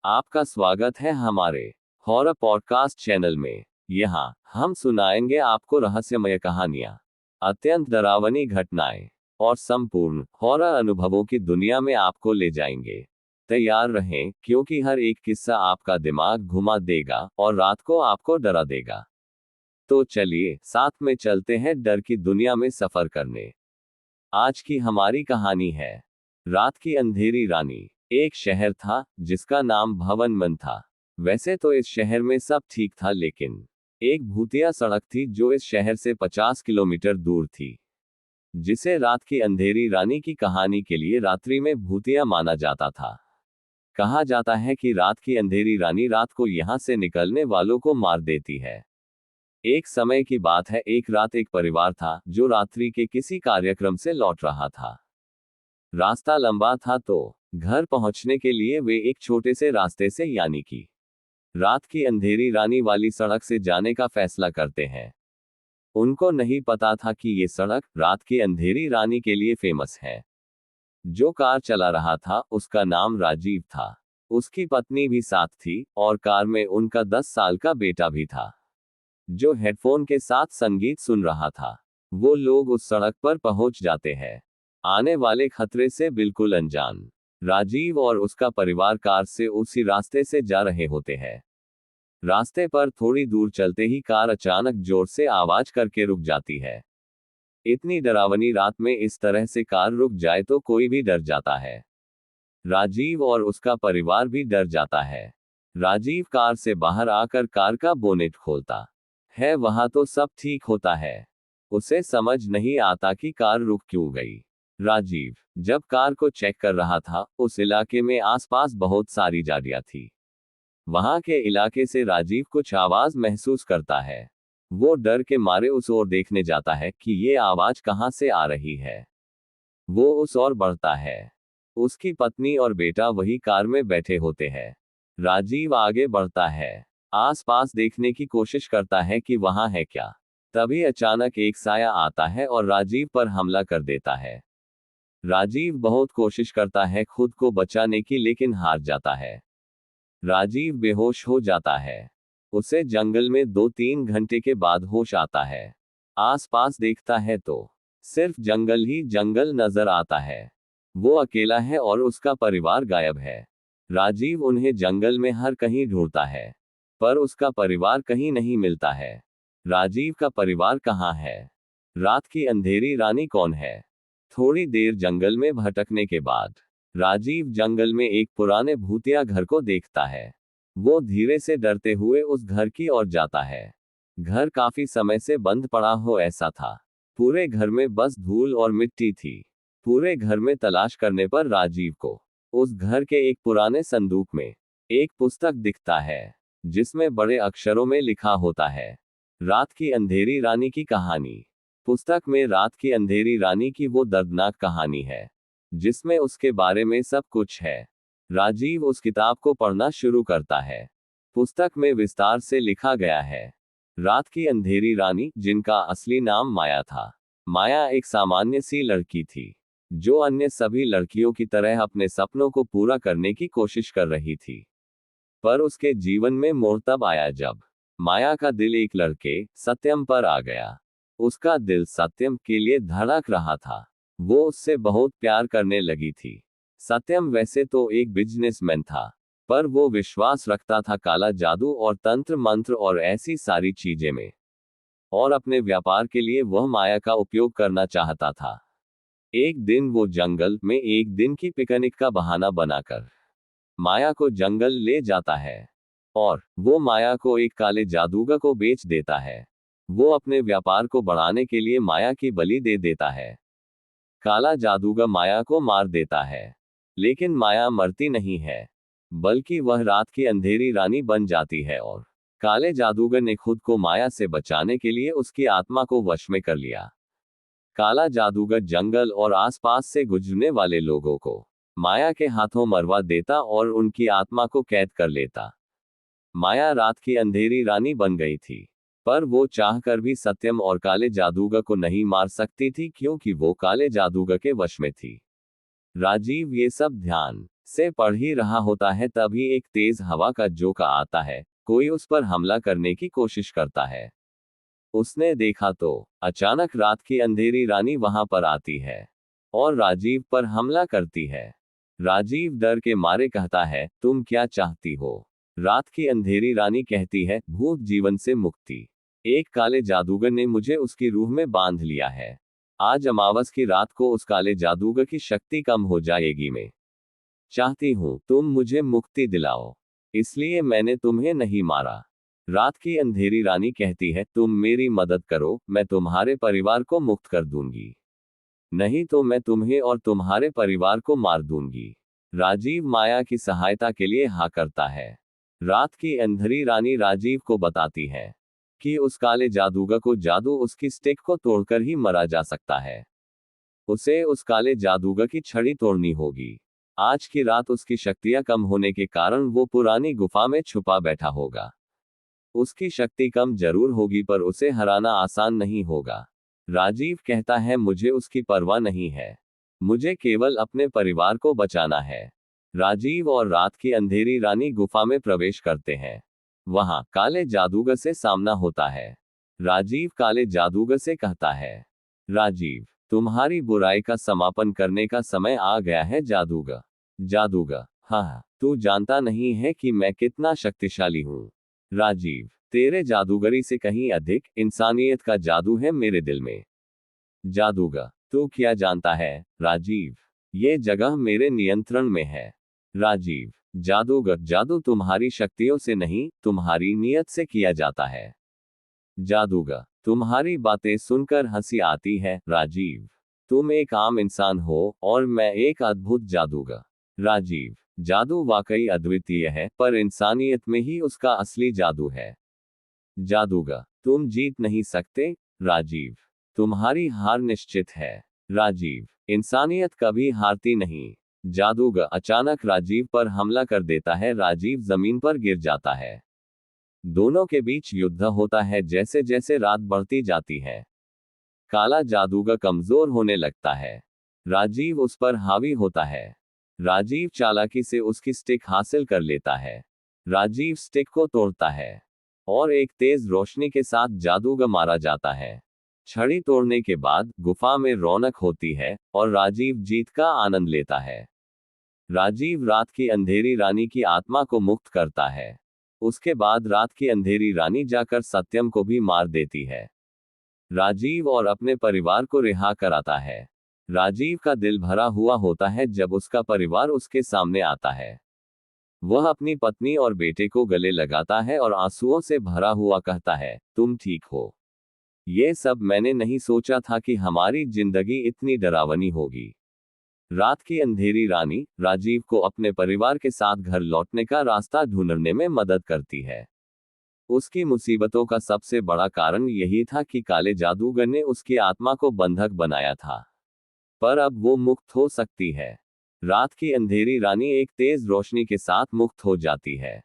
आपका स्वागत है हमारे हॉरर पॉडकास्ट चैनल में। यहाँ हम सुनाएंगे आपको रहस्यमय कहानियाँ, अत्यंत डरावनी घटनाएं और संपूर्ण हॉरर अनुभवों की दुनिया में आपको ले जाएंगे। तैयार रहें, क्योंकि हर एक किस्सा आपका दिमाग घुमा देगा और रात को आपको डरा देगा। तो चलिए साथ में चलते हैं डर की दुनिया में सफर करने। आज की हमारी कहानी है रात की अंधेरी रानी। एक शहर था जिसका नाम भवनमन था। वैसे तो इस शहर में सब ठीक था, लेकिन एक भूतिया सड़क थी जो इस शहर से 50 किलोमीटर दूर थी, जिसे रात की अंधेरी रानी की कहानी के लिए रात्रि में भूतिया माना जाता था। कहा जाता है कि रात की अंधेरी रानी रात को यहां से निकलने वालों को मार देती है। एक समय की बात है, एक रात एक परिवार था जो रात्रि के किसी कार्यक्रम से लौट रहा था। रास्ता लंबा था, तो घर पहुंचने के लिए वे एक छोटे से रास्ते से, यानी कि रात की अंधेरी रानी वाली सड़क से जाने का फैसला करते हैं। उनको नहीं पता था कि ये सड़क रात की अंधेरी रानी के लिए फेमस है। जो कार चला रहा था उसका नाम राजीव था। उसकी पत्नी भी साथ थी और कार में उनका 10 साल का बेटा भी था, जो हेडफोन के साथ संगीत सुन रहा था। वो लोग उस सड़क पर पहुंच जाते हैं, आने वाले खतरे से बिल्कुल अनजान। राजीव और उसका परिवार कार से उसी रास्ते से जा रहे होते हैं। रास्ते पर थोड़ी दूर चलते ही कार अचानक जोर से आवाज करके रुक जाती है। इतनी डरावनी रात में इस तरह से कार रुक जाए तो कोई भी डर जाता है। राजीव और उसका परिवार भी डर जाता है। राजीव कार से बाहर आकर कार का बोनेट खोलता है। वहां तो सब ठीक होता है। उसे समझ नहीं आता कि कार रुक क्यों गई। राजीव जब कार को चेक कर रहा था, उस इलाके में आसपास बहुत सारी झाड़ियां थी। वहां के इलाके से राजीव कुछ आवाज महसूस करता है। वो डर के मारे उस ओर देखने जाता है कि ये आवाज कहां से आ रही है। वो उस ओर बढ़ता है। उसकी पत्नी और बेटा वही कार में बैठे होते हैं। राजीव आगे बढ़ता है, आसपास देखने की कोशिश करता है कि वहां है क्या। तभी अचानक एक साया आता है और राजीव पर हमला कर देता है। राजीव बहुत कोशिश करता है खुद को बचाने की, लेकिन हार जाता है। राजीव बेहोश हो जाता है। उसे जंगल में 2-3 घंटे के बाद होश आता है। आसपास देखता है तो सिर्फ जंगल ही जंगल नजर आता है। वो अकेला है और उसका परिवार गायब है। राजीव उन्हें जंगल में हर कहीं ढूंढता है, पर उसका परिवार कहीं नहीं मिलता है। राजीव का परिवार कहाँ है? रात की अंधेरी रानी कौन है? थोड़ी देर जंगल में भटकने के बाद राजीव जंगल में एक पुराने भूतिया घर को देखता है। वो धीरे से डरते हुए उस घर की ओर जाता है। घर काफी समय से बंद पड़ा हो ऐसा था। पूरे घर में बस धूल और मिट्टी थी। पूरे घर में तलाश करने पर राजीव को उस घर के एक पुराने संदूक में एक पुस्तक दिखता है, जिसमें बड़े अक्षरों में लिखा होता है, रात की अंधेरी रानी की कहानी। पुस्तक में रात की अंधेरी रानी की वो दर्दनाक कहानी है, जिसमें उसके बारे में सब कुछ है। राजीव उस किताब को पढ़ना शुरू करता है। पुस्तक में विस्तार से लिखा गया है, रात की अंधेरी रानी, जिनका असली नाम माया था। माया एक सामान्य सी लड़की थी, जो अन्य सभी लड़कियों की तरह अपने सपनों को पूरा करने की कोशिश कर रही थी। पर उसके जीवन में मोड़ तब आया जब माया का दिल एक लड़के सत्यम पर आ गया। उसका दिल सत्यम के लिए धड़क रहा था। वो उससे बहुत प्यार करने लगी थी। सत्यम वैसे तो एक बिजनेसमैन था, पर वो विश्वास रखता था काला जादू और तंत्र मंत्र और ऐसी सारी चीजें में, और अपने व्यापार के लिए वह माया का उपयोग करना चाहता था। एक दिन वो जंगल में एक दिन की पिकनिक का बहाना बनाकर माया को जंगल ले जाता है, और वो माया को एक काले जादूगर को बेच देता है। वो अपने व्यापार को बढ़ाने के लिए माया की बलि दे देता है। काला जादूगर माया को मार देता है, लेकिन माया मरती नहीं है, बल्कि वह रात की अंधेरी रानी बन जाती है, और काले जादूगर ने खुद को माया से बचाने के लिए उसकी आत्मा को वश में कर लिया। काला जादूगर जंगल और आसपास से गुजरने वाले लोगों को माया के हाथों मरवा देता और उनकी आत्मा को कैद कर लेता। माया रात की अंधेरी रानी बन गई थी, पर वो चाहकर भी सत्यम और काले जादूगर को नहीं मार सकती थी, क्योंकि वो काले जादूगर के वश में थी। राजीव ये सब ध्यान से पढ़ ही रहा होता है तभी एक तेज हवा का झोंका आता है, कोई उस पर हमला करने की कोशिश करता है। उसने देखा तो अचानक रात की अंधेरी रानी वहां पर आती है और राजीव पर हमला करती है। राजीव डर के मारे कहता है, तुम क्या चाहती हो? रात की अंधेरी रानी कहती है, भूत जीवन से मुक्ति। एक काले जादूगर ने मुझे उसकी रूह में बांध लिया है। आज अमावस की रात को उस काले जादूगर की शक्ति कम हो जाएगी। मैं चाहती हूँ तुम मुझे मुक्ति दिलाओ, इसलिए मैंने तुम्हें नहीं मारा। रात की अंधेरी रानी कहती है, तुम मेरी मदद करो, मैं तुम्हारे परिवार को मुक्त कर दूंगी, नहीं तो मैं तुम्हें और तुम्हारे परिवार को मार दूंगी। राजीव माया की सहायता के लिए हाँ करता है। रात की अंधेरी रानी राजीव को बताती है कि उस काले जादूगर को जादू उसकी स्टिक को तोड़कर ही मरा जा सकता है। उसे उस काले जादूगर की छड़ी तोड़नी होगी। आज की रात उसकी शक्तियां कम होने के कारण वो पुरानी गुफा में छुपा बैठा होगा। उसकी शक्ति कम जरूर होगी पर उसे हराना आसान नहीं होगा। राजीव कहता है, मुझे उसकी परवाह नहीं है, मुझे केवल अपने परिवार को बचाना है। राजीव और रात की अंधेरी रानी गुफा में प्रवेश करते हैं। वहां काले जादूगर से सामना होता है। राजीव काले जादूगर से कहता है, राजीव, तुम्हारी बुराई का समापन करने का समय आ गया है जादूगर। जादूगर, हाँ, तू जानता नहीं है कि मैं कितना शक्तिशाली हूँ। राजीव, तेरे जादूगरी से कहीं अधिक इंसानियत का जादू है मेरे दिल में। जादूगर, तू क्या जानता है राजीव, ये जगह मेरे नियंत्रण में है। राजीव, जादूगर, जादू तुम्हारी शक्तियों से नहीं, तुम्हारी नीयत से किया जाता है। जादूगर, तुम्हारी बातें सुनकर हंसी आती है राजीव, तुम एक आम इंसान हो और मैं एक अद्भुत जादूगर। राजीव, जादू वाकई अद्वितीय है पर इंसानियत में ही उसका असली जादू है। जादूगर, तुम जीत नहीं सकते। राजीव, तुम्हारी हार निश्चित है। राजीव, इंसानियत कभी हारती नहीं। जादूगर अचानक राजीव पर हमला कर देता है। राजीव जमीन पर गिर जाता है। दोनों के बीच युद्ध होता है। जैसे जैसे रात बढ़ती जाती है, काला जादूगर कमजोर होने लगता है। राजीव उस पर हावी होता है। राजीव चालाकी से उसकी स्टिक हासिल कर लेता है। राजीव स्टिक को तोड़ता है और एक तेज रोशनी के साथ जादूगर मारा जाता है। छड़ी तोड़ने के बाद गुफा में रौनक होती है और राजीव जीत का आनंद लेता है। राजीव रात की अंधेरी रानी की आत्मा को मुक्त करता है। उसके बाद रात की अंधेरी रानी जाकर सत्यम को भी मार देती है। राजीव और अपने परिवार को रिहा कराता है। राजीव का दिल भरा हुआ होता है जब उसका परिवार उसके सामने आता है। वह अपनी पत्नी और बेटे को गले लगाता है और आंसुओं से भरा हुआ कहता है, तुम ठीक हो। ये सब मैंने नहीं सोचा था कि हमारी जिंदगी इतनी डरावनी होगी। रात की अंधेरी रानी राजीव को अपने परिवार के साथ घर लौटने का रास्ता ढूंढने में मदद करती है। उसकी मुसीबतों का सबसे बड़ा कारण यही था कि काले जादूगर ने उसकी आत्मा को बंधक बनाया था, पर अब वो मुक्त हो सकती है। रात की अंधेरी रानी एक तेज रोशनी के साथ मुक्त हो जाती है।